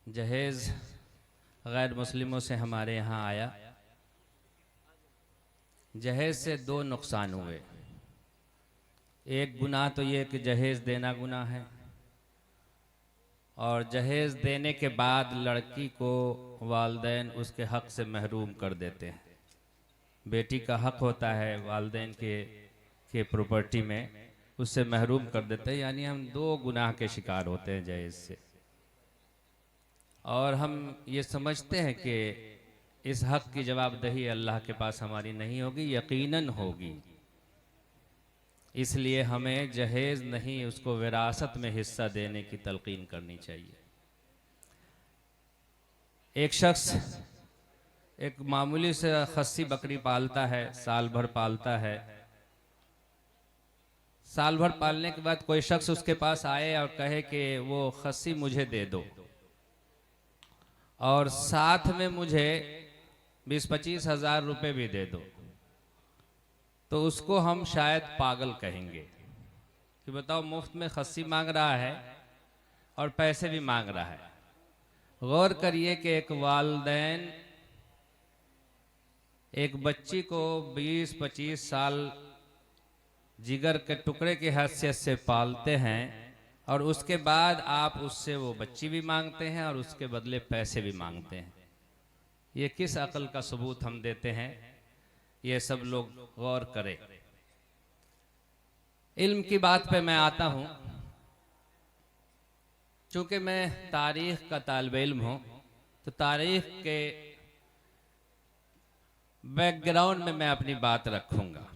जहेज़ गैर मुस्लिमों से हमारे यहाँ आया। जहेज़ से दो नुकसान हुए। एक गुनाह तो ये कि जहेज़ देना गुनाह है, और जहेज़ देने के बाद लड़की को वालिदैन उसके हक़ से महरूम कर देते हैं। बेटी का हक़ होता है वालिदैन के प्रॉपर्टी में, उससे महरूम कर देते हैं। यानी हम दो गुनाह के शिकार होते हैं जहेज़ से। और हम ये समझते हैं कि इस हक़ की जवाबदेही अल्लाह के पास हमारी नहीं होगी, यकीनन होगी। इसलिए हमें जहेज़ नहीं, उसको विरासत में हिस्सा देने की तलकीन करनी चाहिए। एक शख्स एक मामूली से खस्सी बकरी पालता है, साल भर पालता है। साल भर पालने के बाद कोई शख्स उसके पास आए और कहे कि वो खस्सी मुझे दे दो और साथ में मुझे 20-25 हज़ार रुपये भी दे दो, तो उसको हम शायद पागल कहेंगे कि बताओ, मुफ्त में खस्सी मांग रहा है और पैसे भी मांग रहा है। गौर करिए कि एक वालिदैन एक बच्ची को 20-25 साल जिगर के टुकड़े की हैसियत से पालते हैं, और उसके बाद आप उससे वो बच्ची भी मांगते हैं और उसके बदले पैसे भी मांगते हैं। ये किस अक्ल का सबूत हम देते हैं? ये सब लोग गौर करें। इल्म की बात पे मैं आता हूँ। चूँकि मैं तारीख़ का तालिब इल्म हूँ, तो तारीख़ के बैकग्राउंड में मैं अपनी बात रखूँगा।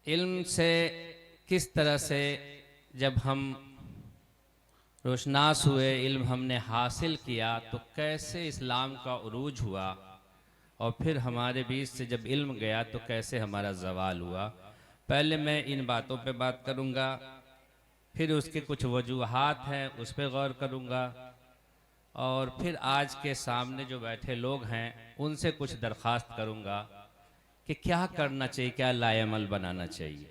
इल्म से किस तरह से जब हम रोशनास हुए, इल्म हमने हासिल किया, तो कैसे इस्लाम का उरूज हुआ, और फिर हमारे बीच से जब इल्म गया तो कैसे हमारा ज़वाल हुआ। पहले मैं इन बातों पे बात करूँगा, फिर उसके कुछ वजूहात हैं उस पर गौर करूँगा, और फिर आज के सामने जो बैठे लोग हैं उनसे कुछ दरख्वास्त करूँगा कि क्या करना चाहिए, क्या लाएअमल बनाना चाहिए।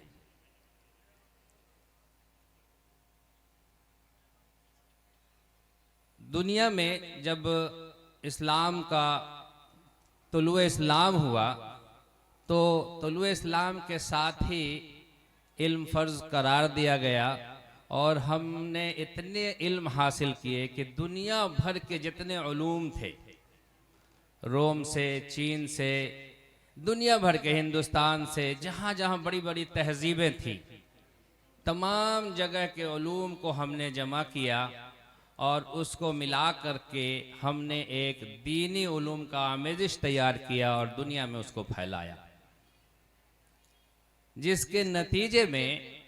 दुनिया में जब इस्लाम का तुलुए इस्लाम हुआ, तो तुलुए इस्लाम के साथ ही इल्म फ़र्ज करार दिया गया, और हमने इतने इल्म हासिल किए कि दुनिया भर के जितने उलूम थे, रोम से, चीन से, दुनिया भर के, हिंदुस्तान से, जहाँ जहाँ बड़ी बड़ी तहजीबें थी, तमाम जगह के उलूम को हमने जमा किया और उसको मिला करके हमने एक दीनी उलूम का आमेज़िश तैयार किया और दुनिया में उसको फैलाया, जिसके नतीजे में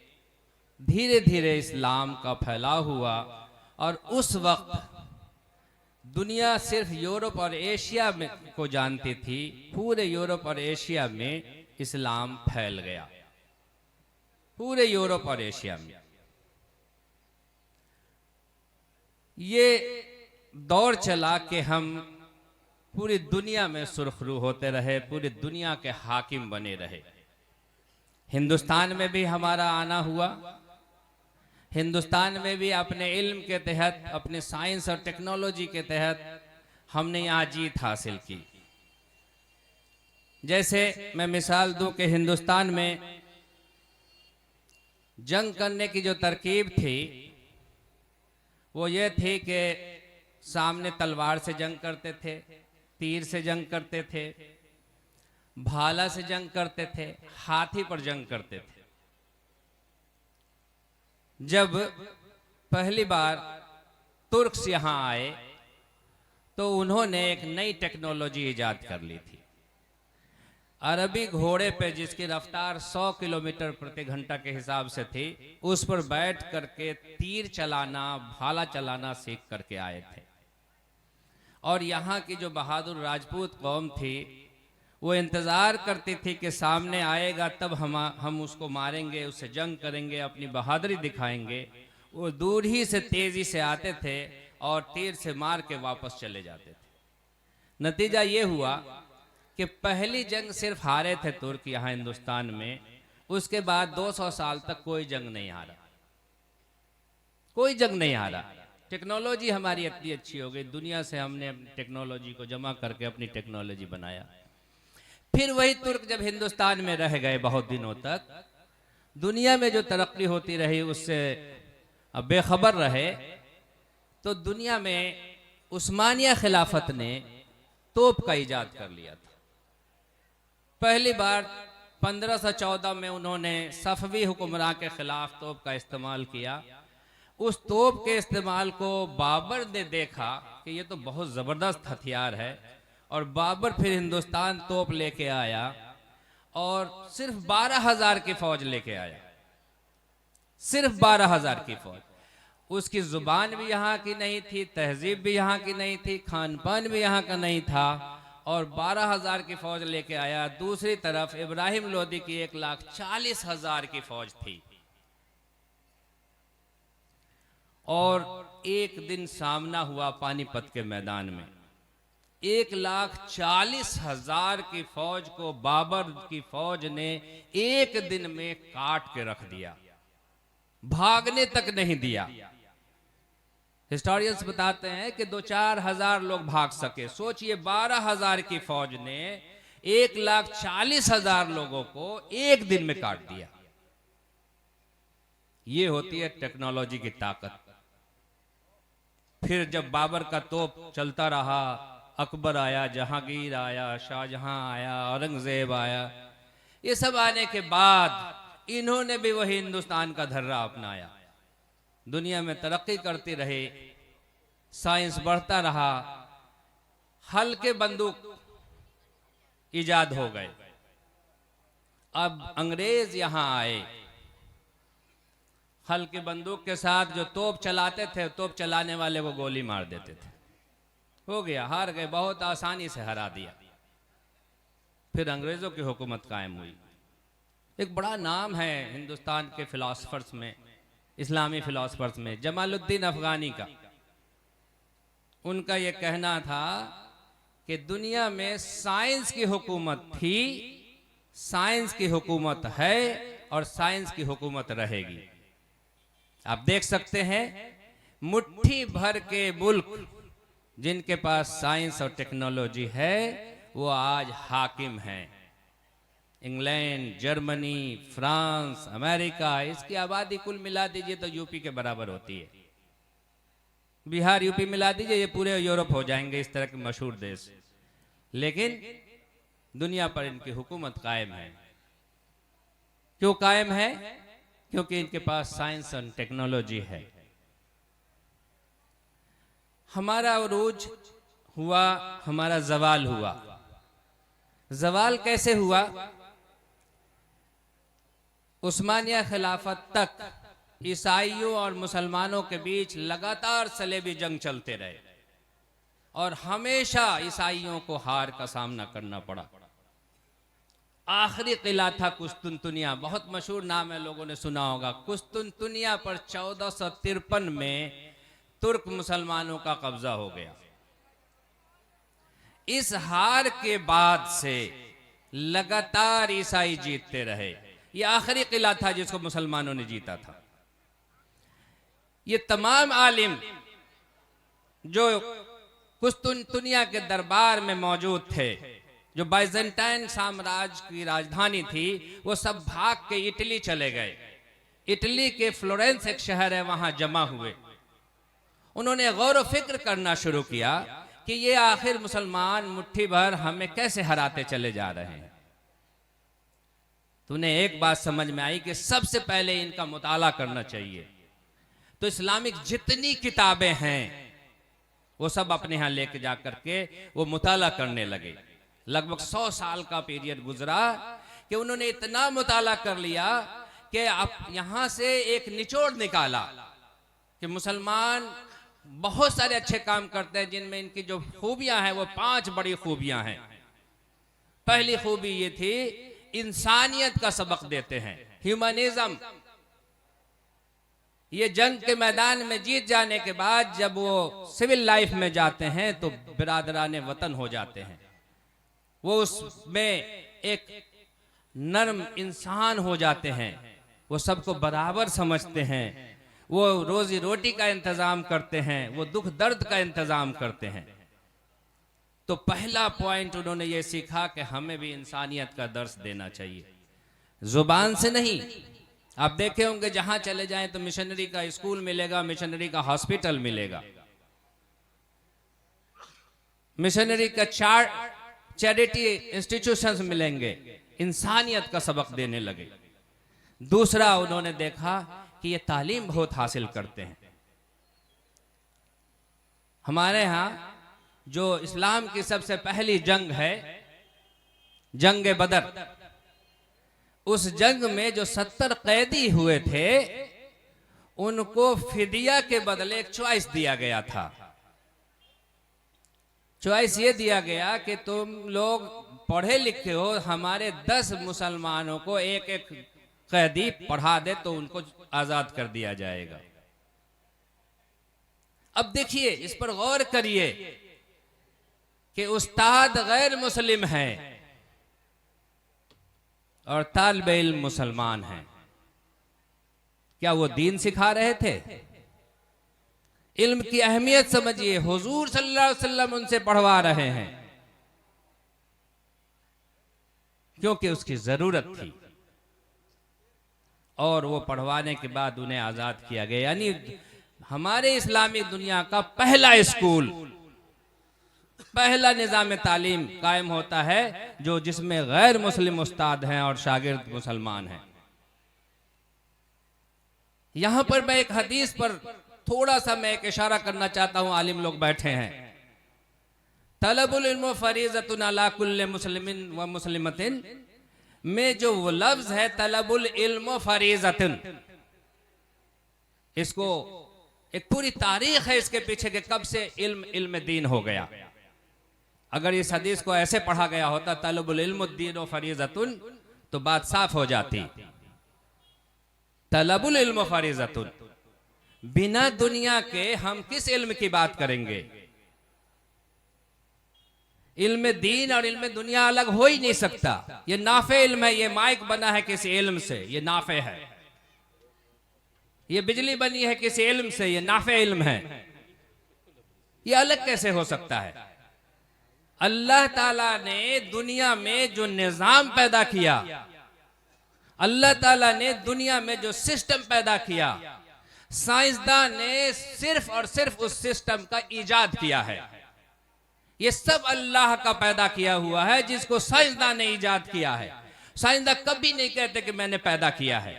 धीरे धीरे इस्लाम का फैलाव हुआ। और उस वक्त दुनिया सिर्फ यूरोप और एशिया में को जानती थी, पूरे यूरोप और एशिया में इस्लाम फैल गया, पूरे यूरोप और एशिया में। ये दौर चला कि हम पूरी दुनिया में सुरखरू होते रहे, पूरी दुनिया के हाकिम बने रहे। हिंदुस्तान में भी हमारा आना हुआ, हिंदुस्तान में भी अपने इल्म के तहत, अपने साइंस और टेक्नोलॉजी के तहत हमने यहाँ जीत हासिल की। जैसे मैं मिसाल दूं कि हिंदुस्तान में जंग करने की जो तरकीब थी वो ये थी कि सामने तलवार से जंग करते थे, तीर से जंग करते थे, भाला से जंग करते थे, हाथी पर जंग करते थे। जब पहली बार तुर्क्स यहाँ आए तो उन्होंने एक नई टेक्नोलॉजी इजाद कर ली थी। अरबी घोड़े पे, जिसकी रफ्तार 100 किलोमीटर प्रति घंटा के हिसाब से थी, उस पर बैठ करके तीर चलाना, भाला चलाना सीख करके आए थे। और यहाँ की जो बहादुर राजपूत कौम थी वो इंतज़ार करती थी कि सामने आएगा तब हम उसको मारेंगे, उससे जंग करेंगे, अपनी बहादुरी दिखाएंगे। वो दूर ही से तेज़ी से आते थे और तीर से मार के वापस चले जाते थे। नतीजा ये हुआ कि पहली जंग सिर्फ हारे थे तुर्क यहाँ हिंदुस्तान में, उसके बाद 200 साल तक कोई जंग नहीं हारा। कोई जंग नहीं हारा। टेक्नोलॉजी हमारी इतनी अच्छी हो गई, दुनिया से हमने अपनी टेक्नोलॉजी को जमा करके अपनी टेक्नोलॉजी बनाया। फिर वही तुर्क जब हिंदुस्तान में रह गए बहुत दिनों तक, दुनिया में जो तरक्की होती रही उससे अब बेखबर रहे, तो दुनिया में उस्मानिया खिलाफत ने तोप का इजाद कर लिया था। पहली बार 1514 में उन्होंने सफवी हुक्मरान के खिलाफ तोप का इस्तेमाल किया। उस तोप के इस्तेमाल को बाबर ने देखा कि ये तो बहुत ज़बरदस्त हथियार है, और बाबर फिर हिंदुस्तान तोप लेके आया और सिर्फ 12,000 की फौज लेके आया, सिर्फ 12,000 की फौज। उसकी जुबान भी यहाँ की नहीं थी, तहजीब भी यहाँ की नहीं थी, खान पान भी यहाँ का नहीं था, और 12,000 की फौज लेके आया। दूसरी तरफ इब्राहिम लोदी की 1,40,000 की फौज थी, और एक दिन सामना हुआ पानीपत के मैदान में। 1,40,000 की फौज को बाबर की फौज ने एक दिन में काट के रख दिया, भागने तक नहीं दिया। हिस्टोरियंस बताते हैं कि 2-4 हजार लोग भाग सके। सोचिए 12,000 की फौज ने 1,40,000 लोगों को एक दिन में काट दिया। ये होती है टेक्नोलॉजी की ताकत। फिर जब बाबर का तोप चलता रहा, अकबर आया, जहांगीर आया, शाहजहां आया, औरंगजेब आया, ये सब आने के बाद इन्होंने भी वही हिंदुस्तान का धर्रा अपनाया। दुनिया में तरक्की करती रही, साइंस बढ़ता रहा, हल्के बंदूक इजाद हो गए। अब अंग्रेज यहां आए, हल्के बंदूक के साथ जो तोप चलाते थे, तोप चलाने वाले को गोली मार देते थे। हो गया, हार गए, बहुत आसानी से हरा दिया। फिर अंग्रेजों की हुकूमत कायम हुई। एक बड़ा नाम है हिंदुस्तान के फिलोसफर्स में, इस्लामी फिलोसफर्स में, जमालुद्दीन अफगानी का। उनका यह कहना था कि दुनिया में साइंस की हुकूमत थी, साइंस की हुकूमत है, और साइंस की हुकूमत रहेगी। आप देख सकते हैं मुट्ठी भर के मुल्क जिनके पास साइंस और टेक्नोलॉजी है वो आज हाकिम हैं। इंग्लैंड, जर्मनी, फ्रांस, अमेरिका, इसकी आबादी कुल मिला दीजिए तो यूपी के बराबर होती है। बिहार यूपी मिला दीजिए, ये पूरे यूरोप हो जाएंगे, इस तरह के मशहूर देश। लेकिन दुनिया पर इनकी हुकूमत कायम है। क्यों कायम है? क्योंकि इनके पास साइंस और टेक्नोलॉजी है। हमारा उरूज हुआ, हमारा जवाल हुआ। जवाल कैसे हुआ? उस्मानिया खिलाफत तक ईसाइयों और मुसलमानों के बीच लगातार सलेबी जंग चलते रहे, और हमेशा ईसाइयों को हार का सामना करना पड़ा। आखिरी किला था कुस्तुनतुनिया, बहुत मशहूर नाम है, लोगों ने सुना होगा। कुस्तुनतुनिया पर 1453 में तुर्क मुसलमानों का कब्जा हो गया। इस हार के बाद से लगातार ईसाई जीतते रहे। यह आखिरी किला था जिसको मुसलमानों ने जीता था। ये तमाम आलिम जो कुस्तुनतुनिया के दरबार में मौजूद थे, जो बाइजेंटाइन साम्राज्य की राजधानी थी, वो सब भाग के इटली चले गए। इटली के फ्लोरेंस एक शहर है, वहां जमा हुए। उन्होंने गौर व फिक्र करना शुरू किया कि ये आखिर मुसलमान मुट्ठी भर हमें कैसे हराते चले जा रहे हैं। तो उन्हें एक बात समझ में आई कि सबसे पहले इनका मुताला करना चाहिए। तो इस्लामिक जितनी किताबें हैं वो सब अपने यहां लेके जाकर के वो मुताला करने लगे। लगभग 100 साल का पीरियड गुजरा कि उन्होंने इतना मुताला कर लिया कि अब यहां से एक निचोड़ निकाला कि मुसलमान बहुत सारे अच्छे काम करते हैं, जिनमें इनकी जो खूबियां हैं वो 5 बड़ी खूबियां हैं। पहली खूबी ये थी, इंसानियत का सबक देते हैं, ह्यूमनिज्म। ये जंग के मैदान में जीत जाने के बाद जब वो सिविल लाइफ में जाते हैं तो बिरादराने वतन हो जाते हैं। वो उसमें एक नर्म इंसान हो जाते हैं, वो सबको बराबर समझते हैं, वो रोजी रोटी का इंतजाम करते हैं, वो दुख दर्द का इंतजाम करते हैं। तो पहला पॉइंट उन्होंने ये सीखा कि हमें भी इंसानियत का दर्स देना चाहिए, जुबान से नहीं। आप देखे होंगे जहां चले जाएं तो मिशनरी का स्कूल मिलेगा, मिशनरी का हॉस्पिटल मिलेगा, मिशनरी का चैरिटी इंस्टीट्यूशंस मिलेंगे, इंसानियत का सबक देने लगे। दूसरा उन्होंने देखा कि ये तालीम बहुत हासिल करते हैं। हमारे यहाँ जो इस्लाम की सबसे पहली जंग है, जंग बदर, उस जंग में जो 70 कैदी हुए थे उनको फिदिया के बदले एक चॉइस दिया गया था। चॉइस ये दिया गया कि तुम लोग पढ़े लिखे हो, हमारे 10 मुसलमानों को एक एक कैदी पढ़ा दे तो उनको आजाद कर दिया जाएगा। अब देखिए, इस पर गौर करिए कि उस्ताद गैर मुस्लिम है और तालिबे इल्म मुसलमान है। क्या वो दीन सिखा रहे थे? इल्म की अहमियत समझिए, हुजूर सल्लल्लाहु अलैहि वसल्लम उनसे पढ़वा रहे हैं क्योंकि उसकी जरूरत थी, और वो पढ़वाने के बाद उन्हें आजाद किया गया। यानी हमारे इस्लामी दुनिया का पहला स्कूल, पहला निजाम तालीम कायम होता है जो जिसमें गैर मुस्लिम उस्ताद हैं और शागिर्द मुसलमान हैं। यहां पर मैं एक हदीस पर थोड़ा सा मैं एक इशारा करना चाहता हूं। आलिम लोग बैठे हैं। तलबुल इल्म फरीज़तुन अला कुल्li मुस्लिमिन व मुस्लिमतिन में जो वो लफ्ज है तलबुल इल्म फरीज़तुन, इसको एक पूरी तारीख है इसके पीछे के कब से इल्म दीन हो गया। अगर इस हदीस को ऐसे पढ़ा गया होता तलबुल इल्म दीन व फरीज़तुन, तो बात साफ हो जाती। तलबुल इल्म फरीज़तुन, बिना दुनिया के हम किस इल्म की बात करेंगे? इल्म दीन और इल्म दुनिया अलग हो ही नहीं सकता। ये नाफे इल्म है, ये माइक बना है किसी इल्म से, ये नाफे है। ये बिजली बनी है किसी इल्म से, ये नाफे इल्म है। ये अलग कैसे हो सकता है? अल्लाह ताला ने दुनिया में जो निजाम पैदा किया, अल्लाह ताला ने दुनिया में जो सिस्टम पैदा किया, साइंसदान ने सिर्फ और सिर्फ उस सिस्टम का इजाद किया है। ये सब अल्लाह का पैदा किया हुआ है जिसको साइंसदान ने इजाद किया है। साइंसदान कभी नहीं कहते कि मैंने पैदा किया है।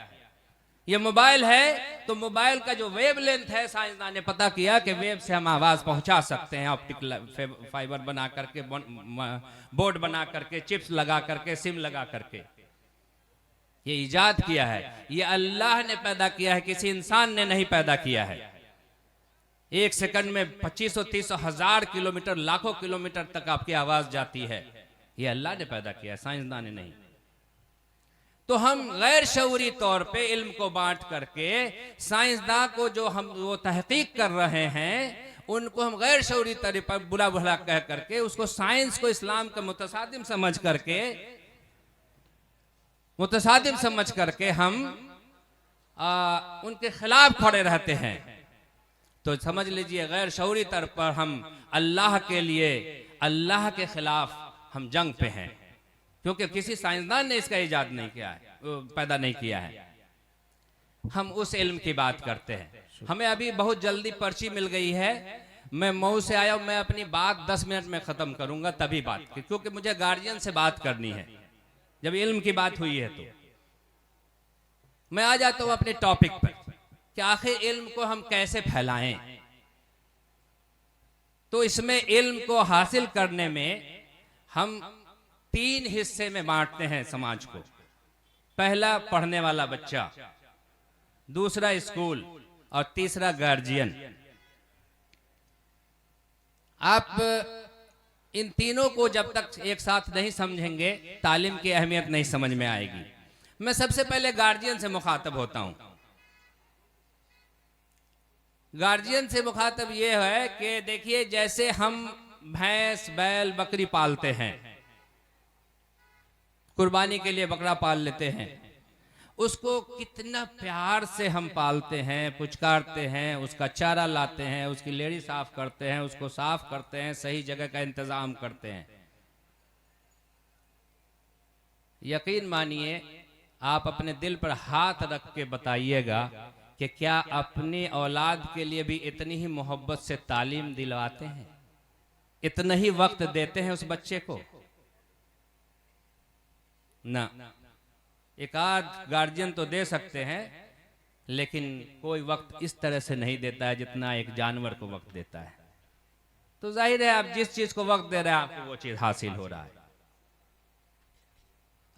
ये मोबाइल है तो मोबाइल का जो वेव लेंथ है, साइंसदान ने पता किया कि वेव से हम आवाज पहुंचा सकते हैं, ऑप्टिक फाइबर बना करके, बोर्ड बना करके, चिप्स लगा करके, सिम लगा करके। ये इजाद किया है, ये अल्लाह ने पैदा किया है, किसी इंसान ने नहीं पैदा किया है। एक सेकंड में 2500-3000 हजार किलोमीटर, लाखों किलोमीटर तक आपकी आवाज जाती है। ये अल्लाह ने पैदा किया है, साइंसदान ने नहीं। तो हम गैर शऊरी तौर पे इल्म को बांट करके साइंसदान को जो हम वो तहकीक कर रहे हैं उनको हम गैर शऊरी तरीके पर बुरा भला कह करके उसको साइंस को इस्लाम का मुतसादिम समझ करके हम उनके खिलाफ खड़े रहते हैं। तो समझ लीजिए गैर शऊरी तौर पर हम अल्लाह के लिए, अल्लाह के खिलाफ हम जंग पे हैं, क्योंकि किसी साइंसदान ने इसका इजाद नहीं किया है, पैदा नहीं किया है। हम उस इल्म की बात करते हैं। हमें अभी बहुत जल्दी पर्ची मिल गई है, मैं मऊ से आया हूं, मैं अपनी बात 10 मिनट में खत्म करूंगा तभी बात की, क्योंकि मुझे गार्जियन से बात करनी है। जब इल्म की बात हुई है तो मैं आ जाता हूं अपने टॉपिक पर कि आखिर इल्म को हम कैसे फैलाएं। तो इसमें इल्म को हासिल करने में हम 3 हिस्से में बांटते हैं समाज को। पहला पढ़ने वाला बच्चा, दूसरा स्कूल और तीसरा गार्जियन। आप इन तीनों को जब तक एक साथ नहीं समझेंगे तालीम की अहमियत नहीं समझ में आएगी। मैं सबसे पहले गार्जियन से मुखातब होता हूं। गार्जियन से मुखातब यह है कि देखिए, जैसे हम भैंस, बैल, बकरी पालते हैं, कुर्बानी के लिए बकरा पाल लेते हैं, उसको कितना प्यार से हम पालते हैं, पुचकारते हैं, उसका चारा लाते हैं, उसकी लेड़ी साफ करते हैं, उसको साफ करते हैं, सही जगह का इंतजाम करते हैं। यकीन मानिए, आप अपने दिल पर हाथ रख के बताइएगा कि क्या अपनी औलाद के लिए भी इतनी ही मोहब्बत से तालीम दिलवाते हैं, इतना ही वक्त देते हैं उस बच्चे को? ना। एक आध गार्जियन तो दे सकते हैं, लेकिन कोई वक्त इस तरह से नहीं देता है जितना एक जानवर को वक्त देता है। तो जाहिर है, आप जिस चीज को वक्त दे रहे हैं, आपको वो चीज हासिल हो रहा है।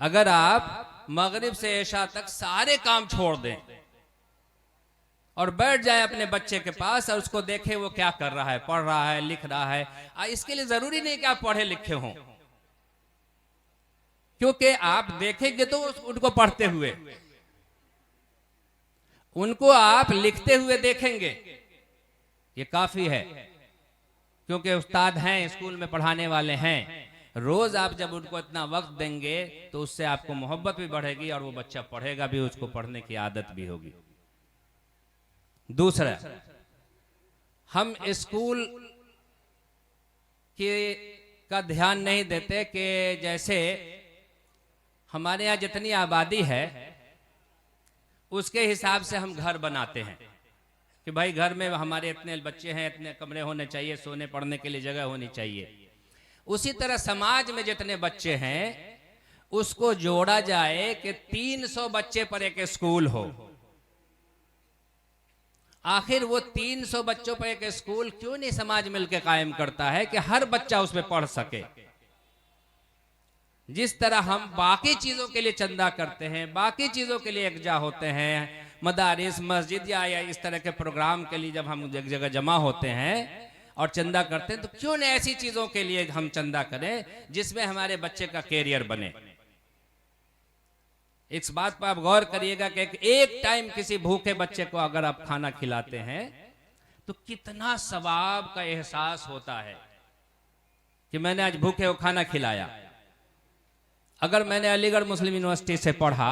अगर आप मगरिब से इशा तक सारे काम छोड़ दें और बैठ जाए अपने बच्चे के पास और उसको देखें वो क्या कर रहा है, पढ़ रहा है, लिख रहा है, इसके लिए जरूरी नहीं कि आप पढ़े लिखे हों, क्योंकि आप देखेंगे तो उनको पढ़ते हुए, उनको आप लिखते हुए देखेंगे, ये काफी है। क्योंकि उस्ताद हैं, स्कूल में पढ़ाने वाले हैं, रोज आप जब उनको इतना वक्त देंगे तो उससे आपको मोहब्बत भी बढ़ेगी और वो बच्चा पढ़ेगा भी, उसको पढ़ने की आदत भी होगी। दूसरा, हम स्कूल का ध्यान नहीं देते कि जैसे हमारे यहाँ जितनी आबादी है उसके हिसाब से हम घर बनाते हैं कि भाई घर में हमारे इतने बच्चे हैं, इतने कमरे होने चाहिए, सोने पढ़ने के लिए जगह होनी चाहिए। उसी तरह समाज में जितने बच्चे हैं उसको जोड़ा जाए कि 300 बच्चे पर एक स्कूल हो। आखिर वो 300 बच्चों पर एक स्कूल क्यों नहीं समाज मिलकर कायम करता है कि हर बच्चा उसमें पढ़ सके? जिस तरह हम बाकी चीजों के लिए चंदा करते हैं, बाकी चीजों के लिए एकजा होते हैं, मदारिस, मस्जिद या इस तरह के प्रोग्राम के लिए जब हम एक जगह जमा होते हैं और चंदा करते हैं, तो क्यों नहीं ऐसी चीजों के लिए हम चंदा करें जिसमें हमारे बच्चे का कैरियर बने? इस बात पर आप गौर करिएगा कि एक टाइम किसी भूखे बच्चे को अगर आप खाना खिलाते हैं तो कितना सवाब का एहसास होता है कि मैंने आज भूखे को खाना खिलाया। अगर मैंने अलीगढ़ मुस्लिम यूनिवर्सिटी से पढ़ा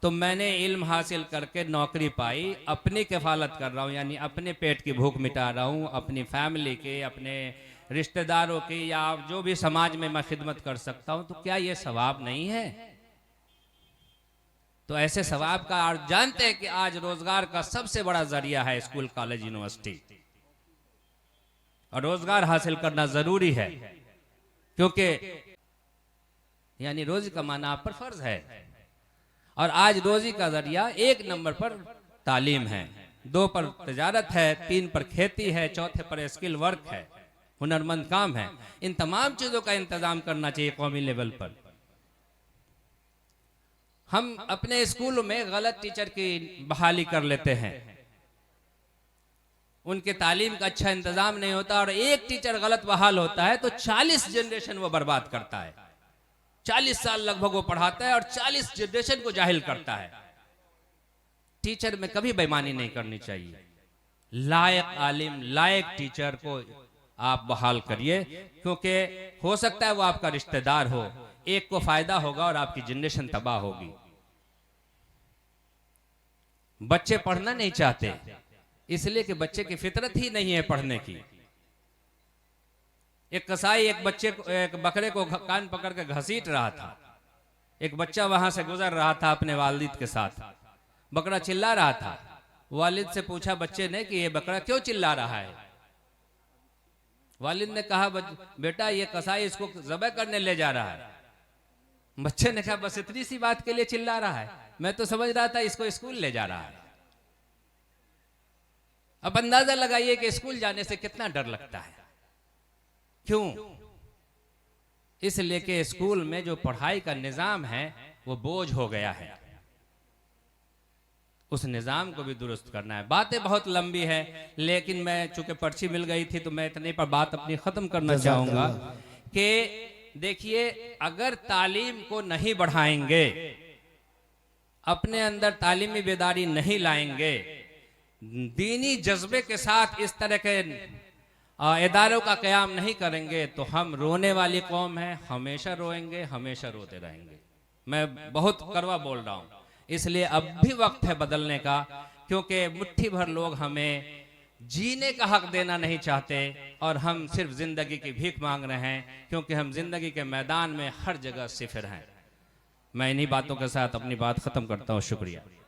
तो मैंने इल्म हासिल करके नौकरी पाई, अपनी किफालत कर रहा हूं, यानी अपने पेट की भूख मिटा रहा हूं, अपनी फैमिली के, अपने रिश्तेदारों की, या जो भी समाज में मैं खिदमत कर सकता हूं, तो क्या यह सवाब नहीं है? तो ऐसे सवाब का आप जानते हैं कि आज रोजगार का सबसे बड़ा जरिया है स्कूल, कॉलेज, यूनिवर्सिटी, और रोजगार हासिल करना जरूरी है, क्योंकि यानी रोजी कमाना आप पर फर्ज है। और आज रोजी का जरिया 1 नंबर पर तालीम है, 2 पर तिजारत है, 3 पर खेती है, 4थे पर स्किल वर्क है, हुनरमंद काम है। इन तमाम चीजों का इंतजाम करना चाहिए कौमी लेवल पर। हम अपने स्कूल में गलत टीचर की बहाली कर लेते हैं, उनके तालीम का अच्छा इंतजाम नहीं होता, और एक टीचर गलत बहाल होता है तो 40 जनरेशन वो बर्बाद करता है। 40 साल लगभग वो पढ़ाता है और 40 जनरेशन को जाहिल करता है। टीचर में कभी बेईमानी नहीं करनी चाहिए। लायक आलिम, लायक टीचर को आप बहाल करिए, क्योंकि हो सकता है वो आपका रिश्तेदार हो, एक को फायदा होगा और आपकी जनरेशन तबाह होगी। बच्चे पढ़ना नहीं चाहते इसलिए कि बच्चे की फितरत ही नहीं है पढ़ने की। एक कसाई एक बकरे को कान पकड़ के घसीट रहा था। एक बच्चा वहां से गुजर रहा था अपने वालिद के साथ, बकरा चिल्ला रहा था। वालिद से पूछा बच्चे ने कि ये बकरा क्यों चिल्ला रहा है? वालिद ने कहा बेटा ये कसाई इसको ज़बह करने ले जा रहा है। बच्चे ने कहा बस इतनी सी बात के लिए चिल्ला रहा है, मैं तो समझ रहा था इसको स्कूल ले जा रहा है। अब अंदाजा लगाइए कि स्कूल जाने से कितना डर लगता है। क्यों? इसलिए कि स्कूल में जो पढ़ाई का निजाम है वो बोझ हो गया है, उस निजाम को भी दुरुस्त करना है। बातें बहुत लंबी है, लेकिन मैं चूंकि पर्ची मिल गई थी तो मैं इतने पर बात अपनी खत्म करना चाहूंगा कि देखिए, अगर तालीम को नहीं बढ़ाएंगे, अपने अंदर तालीमी बेदारी नहीं लाएंगे, दीनी जज्बे के साथ इस तरह के इदारों का क़याम नहीं करेंगे, तो हम रोने वाली कौम है, हमेशा रोएंगे, हमेशा रोते रहेंगे। मैं बहुत कड़वा बोल रहा हूँ, इसलिए अब भी वक्त है बदलने का, क्योंकि मुट्ठी भर लोग हमें जीने का हक देना नहीं चाहते और हम सिर्फ जिंदगी की भीख मांग रहे हैं, क्योंकि हम जिंदगी के मैदान में हर जगह सिफर हैं। मैं इन्हीं बातों के साथ अपनी बात खत्म करता हूँ। शुक्रिया।